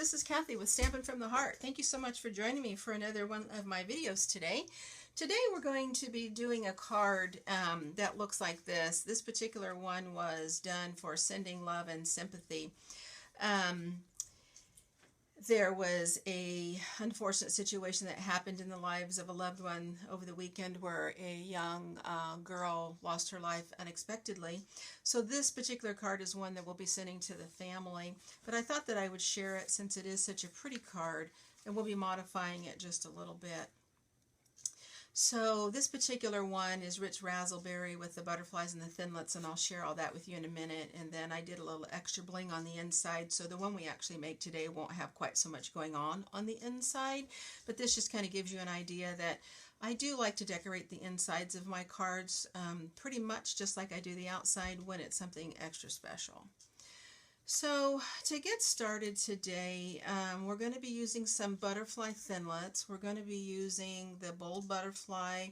this is Kathy with Stampin' from the Heart. Thank you so much for joining me for another one of my videos today. Today we're going to be doing a card that looks like this. This particular one was done for Sending Love and Sympathy. There was a unfortunate situation that happened in the lives of a loved one over the weekend where a young girl lost her life unexpectedly. So this particular card is one that we'll be sending to the family, but I thought that I would share it since it is such a pretty card, and we'll be modifying it just a little bit. So this particular one is Rich Razzleberry with the butterflies and the Thinlits, and I'll share all that with you in a minute. And then I did a little extra bling on the inside, so the one we actually make today won't have quite so much going on the inside, but this just kind of gives you an idea that I do like to decorate the insides of my cards pretty much just like I do the outside when it's something extra special. So to get started today, we're going to be using some butterfly Thinlits. We're going to be using the bold butterfly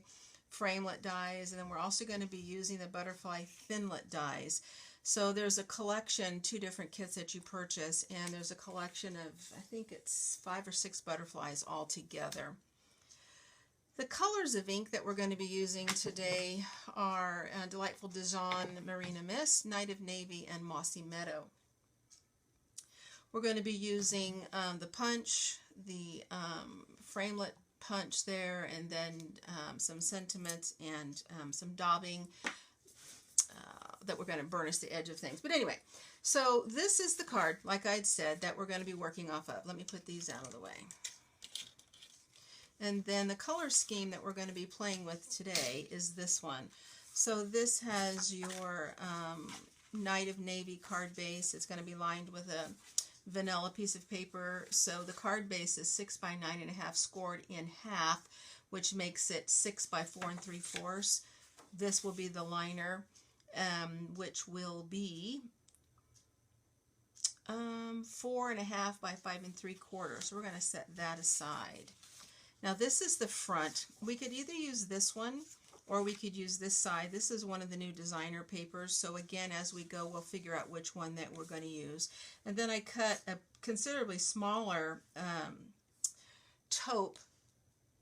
Framelit dies, and then we're also going to be using the butterfly Thinlit dies. So there's a collection, 2 different kits that you purchase, and there's a collection of, I think it's 5 or 6 butterflies all together. The colors of ink that we're going to be using today are Delightful Dijon, Marina Mist, Night of Navy, and Mossy Meadow. We're going to be using the punch, the Framelit punch there, and then some sentiments and some daubing that we're going to burnish the edge of things. But anyway, so this is the card, like I'd said, that we're going to be working off of. Let me put these out of the way. And then the color scheme that we're going to be playing with today is this one. So this has your Night of Navy card base. It's going to be lined with a vanilla piece of paper. So the card base is 6 by 9.5 scored in half, which makes it 6 by 4 3/4. This will be the liner, which will be 4.5 by 5 3/4. So we're going to set that aside. Now this is the front. We could either use this one or we could use this side. This is one of the new designer papers, so again, as we go, we'll figure out which one that we're going to use. And then I cut a considerably smaller taupe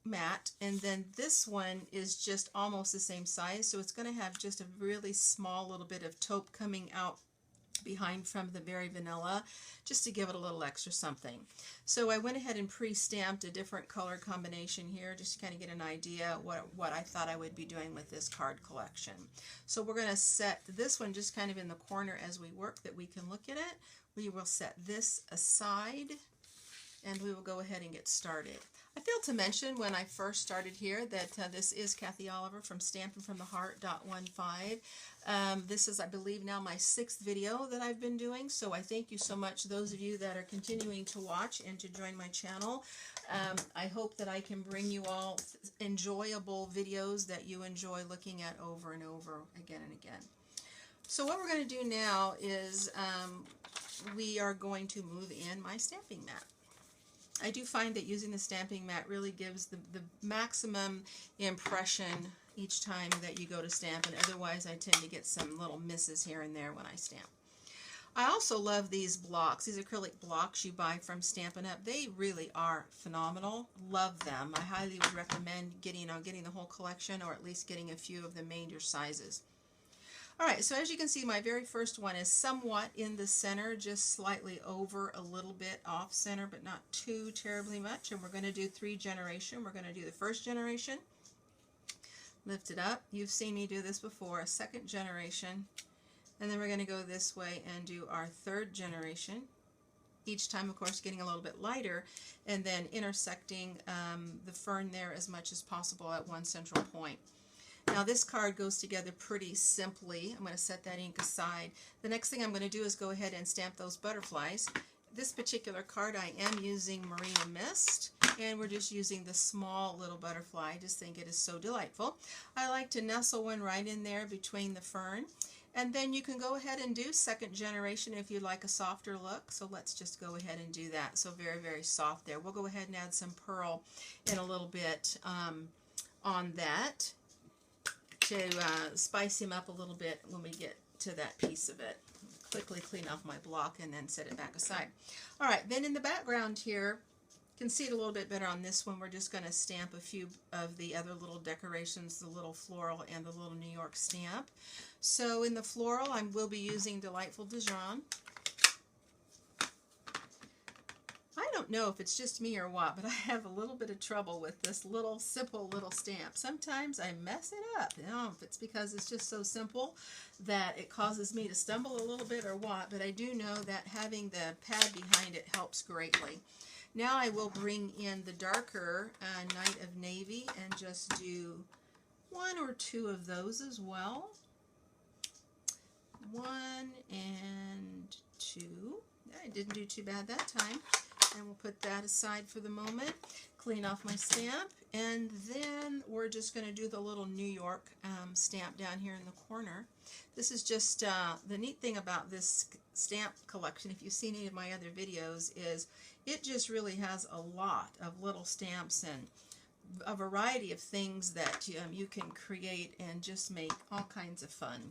mat, and then this one is just almost the same size, so it's going to have just a really small little bit of taupe coming out behind from the very vanilla, just to give it a little extra something. So I went ahead and pre-stamped a different color combination here just to kind of get an idea what I thought I would be doing with this card collection. So we're going to set this one just kind of in the corner as we work that we can look at it. We will set this aside and we will go ahead and get started. I failed to mention when I first started here that this is Kathy Oliver from Stampin' from the Heart.15. This is, I believe, now my 6th video that I've been doing, so I thank you so much, those of you that are continuing to watch and to join my channel. I hope that I can bring you all enjoyable videos that you enjoy looking at over and over again and again. So what we're going to do now is we are going to move in my stamping mat. I do find that using the stamping mat really gives the maximum impression each time that you go to stamp, and otherwise I tend to get some little misses here and there when I stamp. I also love these blocks, these acrylic blocks you buy from Stampin' Up. They really are phenomenal. Love them. I highly would recommend getting the whole collection, or at least getting a few of the major sizes. Alright, so as you can see, my very first one is somewhat in the center, just slightly over a little bit off center, but not too terribly much. And we're going to do 3 generation. We're going to do the first generation, lift it up. You've seen me do this before, a second generation, and then we're going to go this way and do our 3rd generation. Each time, of course, getting a little bit lighter, and then intersecting the fern there as much as possible at one central point. Now this card goes together pretty simply. I'm going to set that ink aside. The next thing I'm going to do is go ahead and stamp those butterflies. This particular card I am using Marina Mist, and we're just using the small little butterfly. I just think it is so delightful. I like to nestle one right in there between the fern. And then you can go ahead and do 2nd generation if you like a softer look. So let's just go ahead and do that. So very, very soft there. We'll go ahead and add some pearl in a little bit on that, to spice him up a little bit when we get to that piece of it. quickly clean off my block and then set it back aside. All right, then in the background here, you can see it a little bit better on this one. We're just going to stamp a few of the other little decorations, the little floral and the little New York stamp. So in the floral, I will be using Delightful Dijon. I don't know if it's just me or what, but I have a little bit of trouble with this little simple little stamp. Sometimes I mess it up. I don't know if it's because it's just so simple that it causes me to stumble a little bit or what, but I do know that having the pad behind it helps greatly. Now I will bring in the darker Night of Navy and just do 1 or 2 of those as well. 1 and 2. I didn't do too bad that time. And we'll put that aside for the moment, clean off my stamp, and then we're just going to do the little New York stamp down here in the corner. This is just the neat thing about this stamp collection, if you've seen any of my other videos, is it just really has a lot of little stamps and a variety of things that you can create and just make all kinds of fun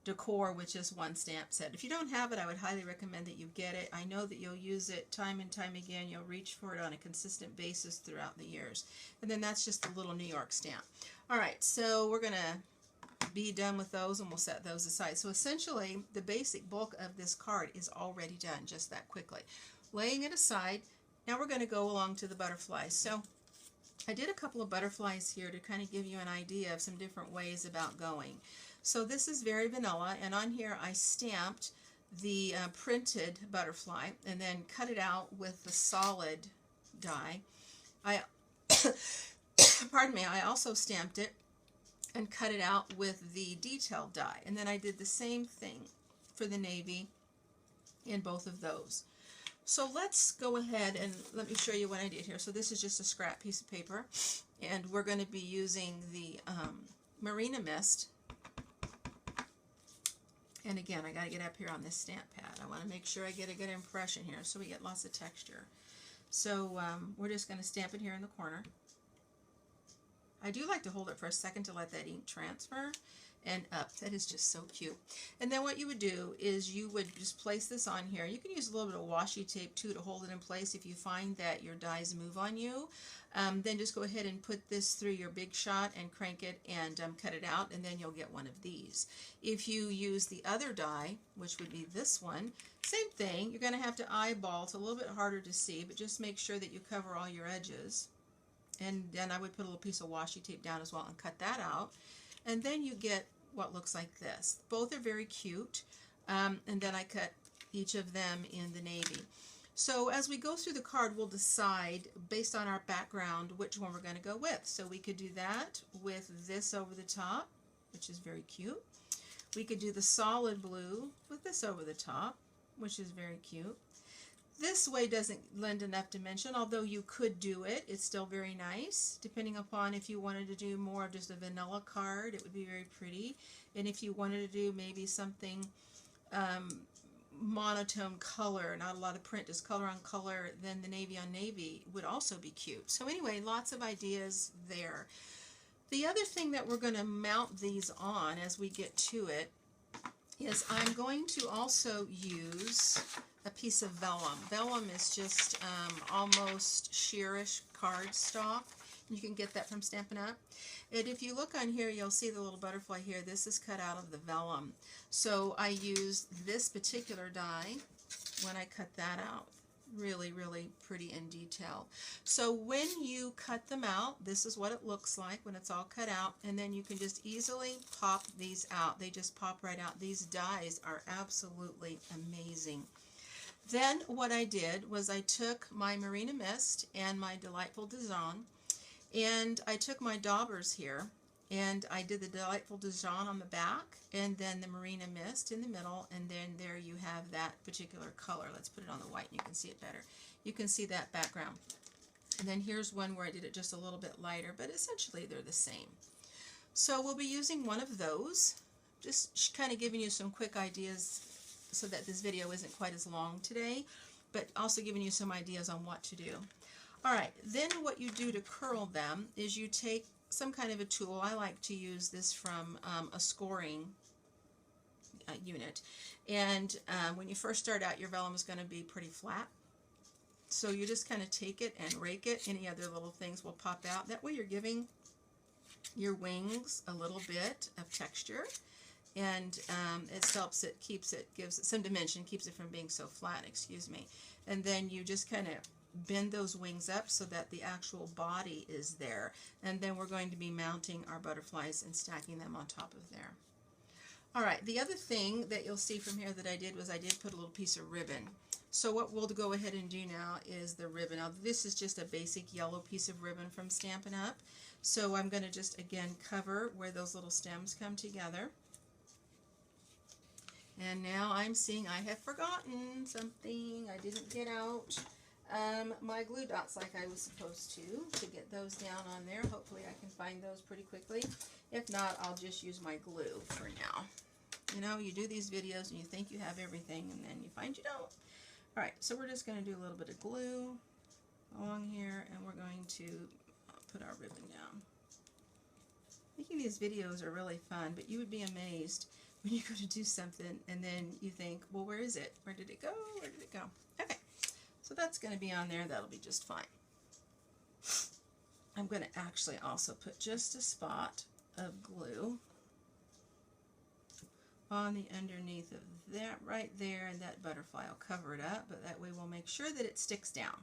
decor with just one stamp set. If you don't have it, I would highly recommend that you get it. I know that you'll use it time and time again. You'll reach for it on a consistent basis throughout the years. And then that's just a little New York stamp. All right, so we're going to be done with those and we'll set those aside. So essentially, the basic bulk of this card is already done just that quickly. Laying it aside, now we're going to go along to the butterflies. So I did a couple of butterflies here to kind of give you an idea of some different ways about going. So this is very vanilla, and on here I stamped the printed butterfly and then cut it out with the solid die. Pardon me, I also stamped it and cut it out with the detailed die, and then I did the same thing for the navy in both of those. So let's go ahead and let me show you what I did here. So this is just a scrap piece of paper, and we're going to be using the Marina Mist. And again, I got to get up here on this stamp pad. I want to make sure I get a good impression here so we get lots of texture. So we're just going to stamp it here in the corner. I do like to hold it for a second to let that ink transfer and up. That is just so cute. And then what you would do is you would just place this on here. You can use a little bit of washi tape too to hold it in place if you find that your dies move on you. Then just go ahead and put this through your Big Shot and crank it and cut it out, and then you'll get one of these. If you use the other die, which would be this one, same thing. You're going to have to eyeball. It's a little bit harder to see, but just make sure that you cover all your edges. And then I would put a little piece of washi tape down as well and cut that out. And then you get what looks like this. Both are very cute. And then I cut each of them in the navy. So as we go through the card, we'll decide based on our background which one we're going to go with. So we could do that with this over the top, which is very cute. We could do the solid blue with this over the top, which is very cute. This way doesn't lend enough dimension, although you could do it. It's still very nice. Depending upon if you wanted to do more of just a vanilla card, it would be very pretty. And if you wanted to do maybe something monotone color, not a lot of print, just color on color, then the navy on navy would also be cute. So anyway, lots of ideas there. The other thing that we're going to mount these on as we get to it is I'm going to also use a piece of vellum. Vellum is just almost sheerish cardstock. You can get that from Stampin' Up. And if you look on here, you'll see the little butterfly here. This is cut out of the vellum. So I used this particular die when I cut that out. Really, really pretty in detail. So when you cut them out, this is what it looks like when it's all cut out, and then you can just easily pop these out. They just pop right out. These dies are absolutely amazing. Then what I did was I took my Marina Mist and my Delightful Dijon, and I took my daubers here, and I did the Delightful Dijon on the back, and then the Marina Mist in the middle, and then there you have that particular color. Let's put it on the white and you can see it better. You can see that background. And then here's one where I did it just a little bit lighter, but essentially they're the same. So we'll be using one of those, just kind of giving you some quick ideas so that this video isn't quite as long today, but also giving you some ideas on what to do. All right, then what you do to curl them is you take some kind of a tool. I like to use this from a scoring unit. And when you first start out, your vellum is going to be pretty flat. So you just kind of take it and rake it. Any other little things will pop out. That way you're giving your wings a little bit of texture. And it helps it, gives it some dimension, keeps it from being so flat, excuse me. And then you just kind of bend those wings up so that the actual body is there. And then we're going to be mounting our butterflies and stacking them on top of there. All right, the other thing that you'll see from here that I did was I did put a little piece of ribbon. So what we'll go ahead and do now is the ribbon. Now this is just a basic yellow piece of ribbon from Stampin' Up. So I'm going to just again cover where those little stems come together. And now I'm seeing I have forgotten something. I didn't get out my glue dots like I was supposed to get those down on there. Hopefully I can find those pretty quickly. If not, I'll just use my glue for now. You know, you do these videos and you think you have everything and then you find you don't. Alright, so we're just going to do a little bit of glue along here and we're going to put our ribbon down. Making these videos are really fun, but you would be amazed when you go to do something and then you think, well, where is it? Where did it go? Where did it go? Okay, so that's going to be on there. That'll be just fine. I'm going to actually also put just a spot of glue on the underneath of that right there, and that butterfly will cover it up, but that way we'll make sure that it sticks down.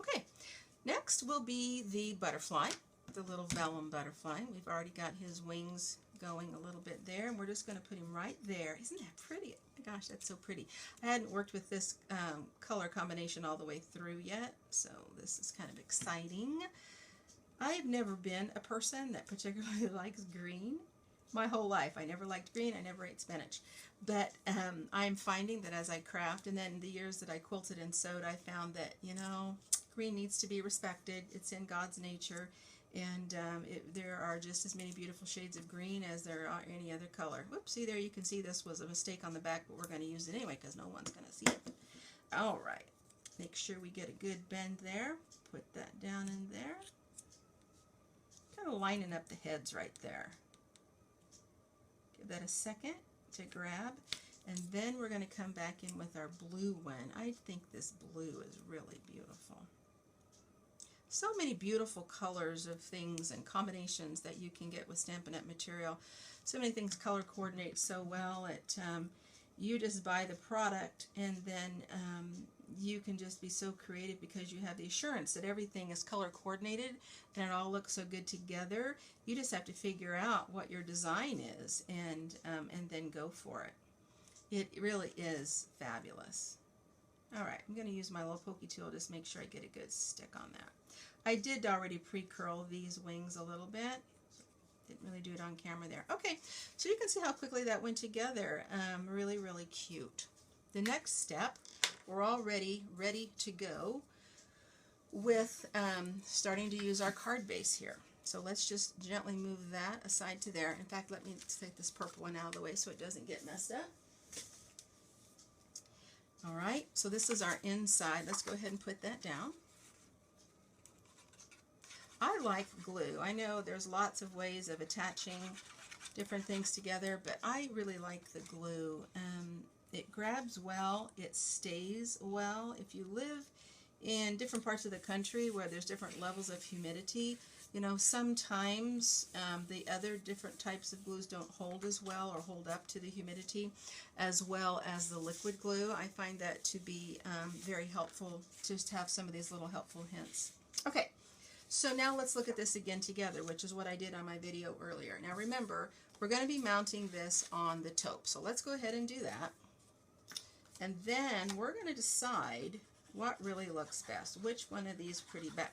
Okay, next will be the butterfly, the little vellum butterfly. We've already got his wings going a little bit there, and we're just going to put him right there. Isn't that pretty? Oh my gosh, that's so pretty. I hadn't worked with this color combination all the way through yet, so this is kind of exciting. I've never been a person that particularly likes green. My whole life, I never liked green, I never ate spinach. But I'm finding that as I craft, and then the years that I quilted and sewed, I found that, you know, green needs to be respected. It's in God's nature. And there are just as many beautiful shades of green as there are any other color. Whoops, see there, you can see this was a mistake on the back, but we're going to use it anyway because no one's going to see it. All right, make sure we get a good bend there. Put that down in there. Kind of lining up the heads right there. Give that a second to grab. And then we're going to come back in with our blue one. I think this blue is really beautiful. So many beautiful colors of things and combinations that you can get with Stampin' Up! Material. So many things color coordinate so well. You just buy the product and then you can just be so creative because you have the assurance that everything is color coordinated and it all looks so good together. You just have to figure out what your design is and then go for it. It really is fabulous. Alright, I'm going to use my little pokey tool, just make sure I get a good stick on that. I did already pre-curl these wings a little bit. Didn't really do it on camera there. Okay, so you can see how quickly that went together. Really, really cute. The next step, we're already ready to go with starting to use our card base here. So let's just gently move that aside to there. In fact, let me take this purple one out of the way so it doesn't get messed up. Alright, so this is our inside. Let's go ahead and put that down. I like glue. I know there's lots of ways of attaching different things together, but I really like the glue. It grabs well, it stays well. If you live in different parts of the country where there's different levels of humidity, you know, sometimes the other different types of glues don't hold as well or hold up to the humidity as well as the liquid glue. I find that to be very helpful, just to have some of these little helpful hints. Okay. So now let's look at this again together, which is what I did on my video earlier. Now remember, we're going to be mounting this on the taupe. So let's go ahead and do that. And then we're going to decide what really looks best. Which one of these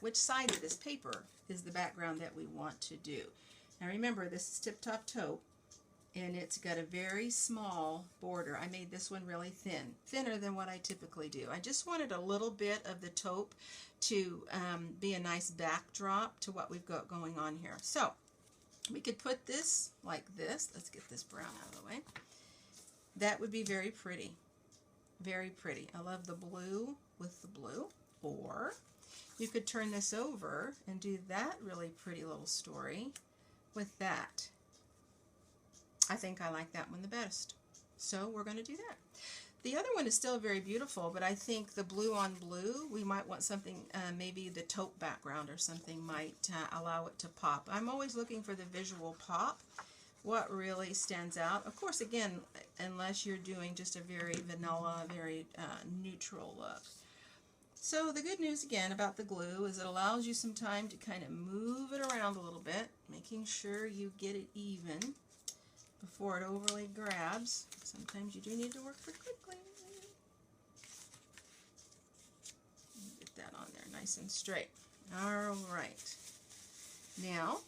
which side of this paper is the background that we want to do. Now remember, this is Tip Top Taupe, and it's got a very small border. I made this one really thin, thinner than what I typically do. I just wanted a little bit of the taupe to be a nice backdrop to what we've got going on here. So we could put this like this. Let's get this brown out of the way. That would be very pretty. Very pretty. I love the blue with the blue. Or you could turn this over and do that really pretty little story with that. I think I like that one the best. So we're going to do that. The other one is still very beautiful, but I think the blue on blue, we might want something, maybe the taupe background or something might allow it to pop. I'm always looking for the visual pop, what really stands out. Of course, again, unless you're doing just a very vanilla, very neutral look. So the good news again about the glue is it allows you some time to kind of move it around a little bit, making sure you get it even before it overly grabs. Sometimes you do need to work pretty quickly. Get that on there nice and straight. All right. Now,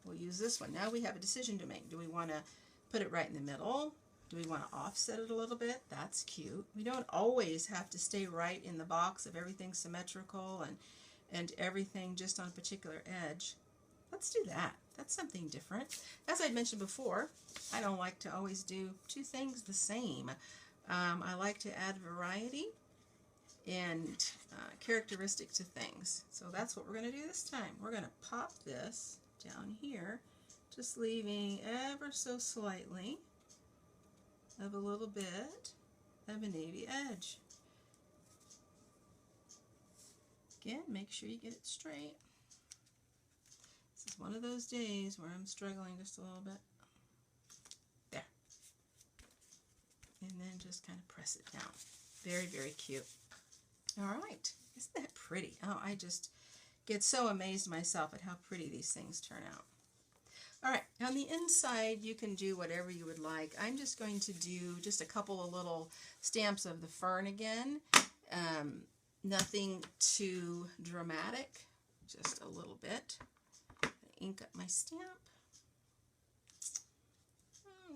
we'll use this one. Now we have a decision to make. Do we want to put it right in the middle? Do we want to offset it a little bit? That's cute. We don't always have to stay right in the box of everything symmetrical and everything just on a particular edge. Let's do that. That's something different. As I mentioned before, I don't like to always do two things the same. I like to add variety and characteristic to things. So that's what we're going to do this time. We're going to pop this down here, just leaving ever so slightly of a little bit of a navy edge. Again, make sure you get it straight. This is one of those days where I'm struggling just a little bit. There. And then just kind of press it down. Very, very cute. All right. Isn't that pretty? Oh, I just get so amazed myself at how pretty these things turn out. All right. On the inside, you can do whatever you would like. I'm just going to do just a couple of little stamps of the fern again. Nothing too dramatic. Just a little bit. Ink up my stamp.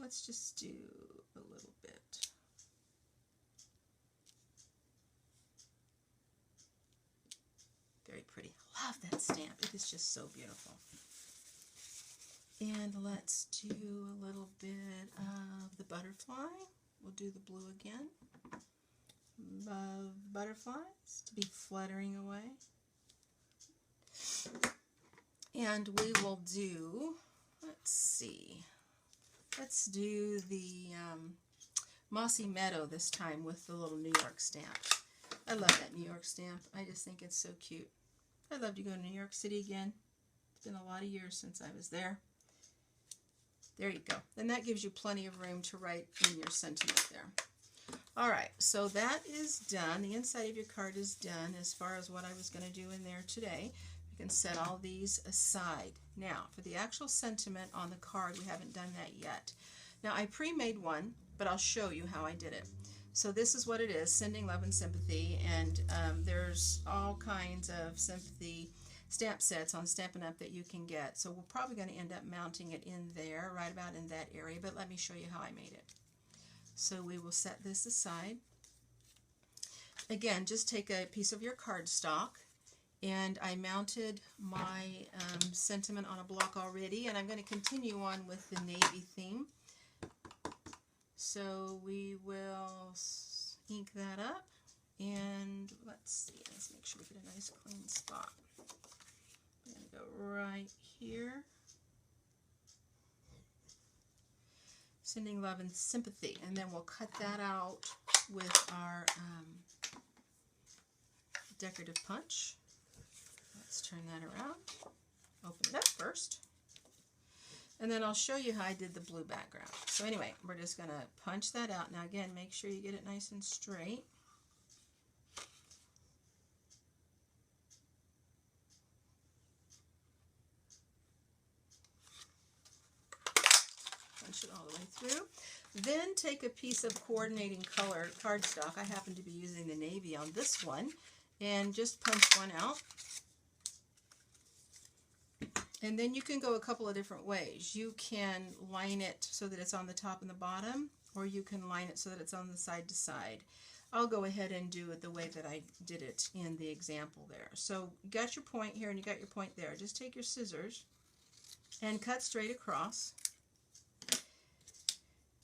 Let's just do a little bit. Very pretty. Love that stamp. It is just so beautiful. And let's do a little bit of the butterfly. We'll do the blue again. Love butterflies to be fluttering away. And we will do, let's do the Mossy Meadow this time with the little New York stamp. I love that New York stamp. I just think it's so cute. I'd love to go to New York City again. It's been a lot of years since I was there. There you go. And that gives you plenty of room to write in your sentiment there. All right, so that is done. The inside of your card is done as far as what I was going to do in there today. You can set all these aside. Now, for the actual sentiment on the card, we haven't done that yet. Now, I pre-made one, but I'll show you how I did it. So this is what it is, Sending Love and Sympathy, and there's all kinds of sympathy stamp sets on Stampin' Up! That you can get. So we're probably going to end up mounting it in there, right about in that area, but let me show you how I made it. So we will set this aside. Again, just take a piece of your cardstock, and I mounted my sentiment on a block already, and I'm going to continue on with the navy theme. So we will ink that up, and let's make sure we get a nice clean spot. I'm going to go right here. Sending Love and Sympathy, and then we'll cut that out with our decorative punch. Let's turn that around. Open it up first. And then I'll show you how I did the blue background. So anyway, we're just going to punch that out. Now again, make sure you get it nice and straight. Punch it all the way through. Then take a piece of coordinating color cardstock. I happen to be using the navy on this one. And just punch one out. And then you can go a couple of different ways. You can line it so that it's on the top and the bottom, or you can line it so that it's on the side to side. I'll go ahead and do it the way that I did it in the example there. So you got your point here and you got your point there. Just take your scissors and cut straight across.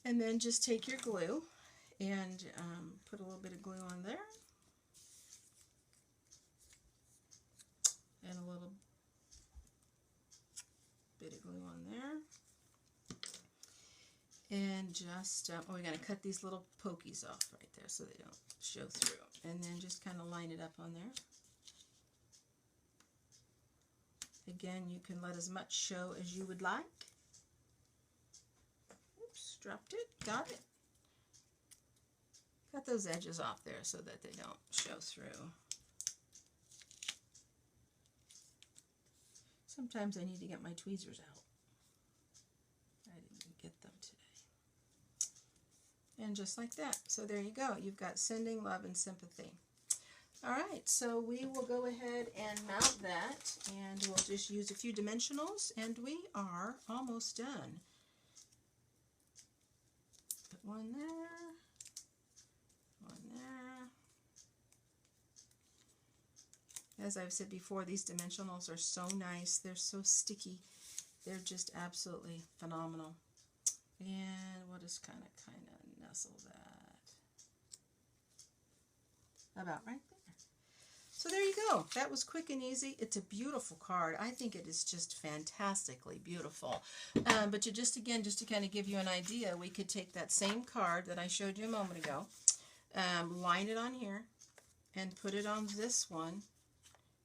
And then just take your glue and put a little bit of glue on there. And a little bit of glue on there. And just, we're going to cut these little pokies off right there so they don't show through. And then just kind of line it up on there. Again, you can let as much show as you would like. Oops, dropped it. Got it. Cut those edges off there so that they don't show through. Sometimes I need to get my tweezers out. I didn't get them today. And just like that. So there you go. You've got Sending Love and Sympathy. Alright, so we will go ahead and mount that, and we'll just use a few dimensionals, and we are almost done. Put one there, one there. As I've said before, these dimensionals are so nice. They're so sticky. They're just absolutely phenomenal. And we'll just kind of nestle that about right there. So there you go. That was quick and easy. It's a beautiful card. I think it is just fantastically beautiful. But just to kind of give you an idea, we could take that same card that I showed you a moment ago, line it on here, and put it on this one,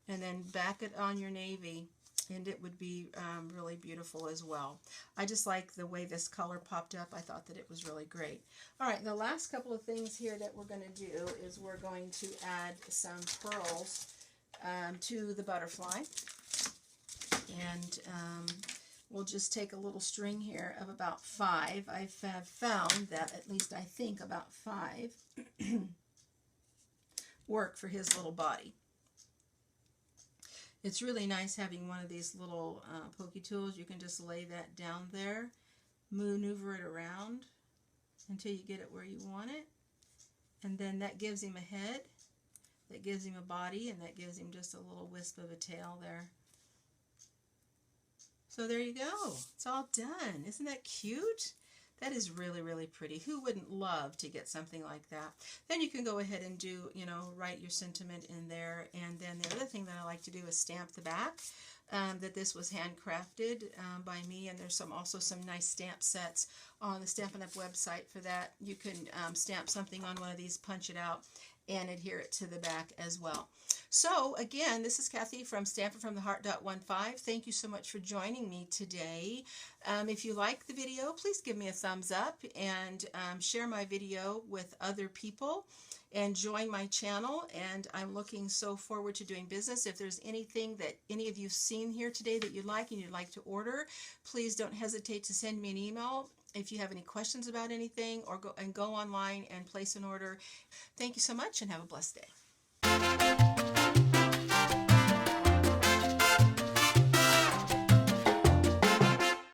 and then back it on your navy, and it would be really beautiful as well. I just like the way this color popped up. I thought that it was really great. All right, the last couple of things here that we're going to do is we're going to add some pearls to the butterfly. And we'll just take a little string here of about 5. I have found that at least I think about 5 work for his little body. It's really nice having one of these little pokey tools. You can just lay that down there, maneuver it around until you get it where you want it. And then that gives him a head, that gives him a body, and that gives him just a little wisp of a tail there. So there you go. It's all done. Isn't that cute? That is really, really pretty. Who wouldn't love to get something like that? Then you can go ahead and do, write your sentiment in there. And then the other thing that I like to do is stamp the back. That this was handcrafted by me, and there's also some nice stamp sets on the Stampin' Up! Website for that. You can stamp something on one of these, punch it out, and adhere it to the back as well. So again, this is Kathy from StampItFromTheHeart.15. Thank you so much for joining me today. If you like the video, please give me a thumbs up and share my video with other people and join my channel. And I'm looking so forward to doing business. If there's anything that any of you've seen here today that you'd like and you'd like to order, please don't hesitate to send me an email if you have any questions about anything, or go online and place an order. Thank you so much and have a blessed day.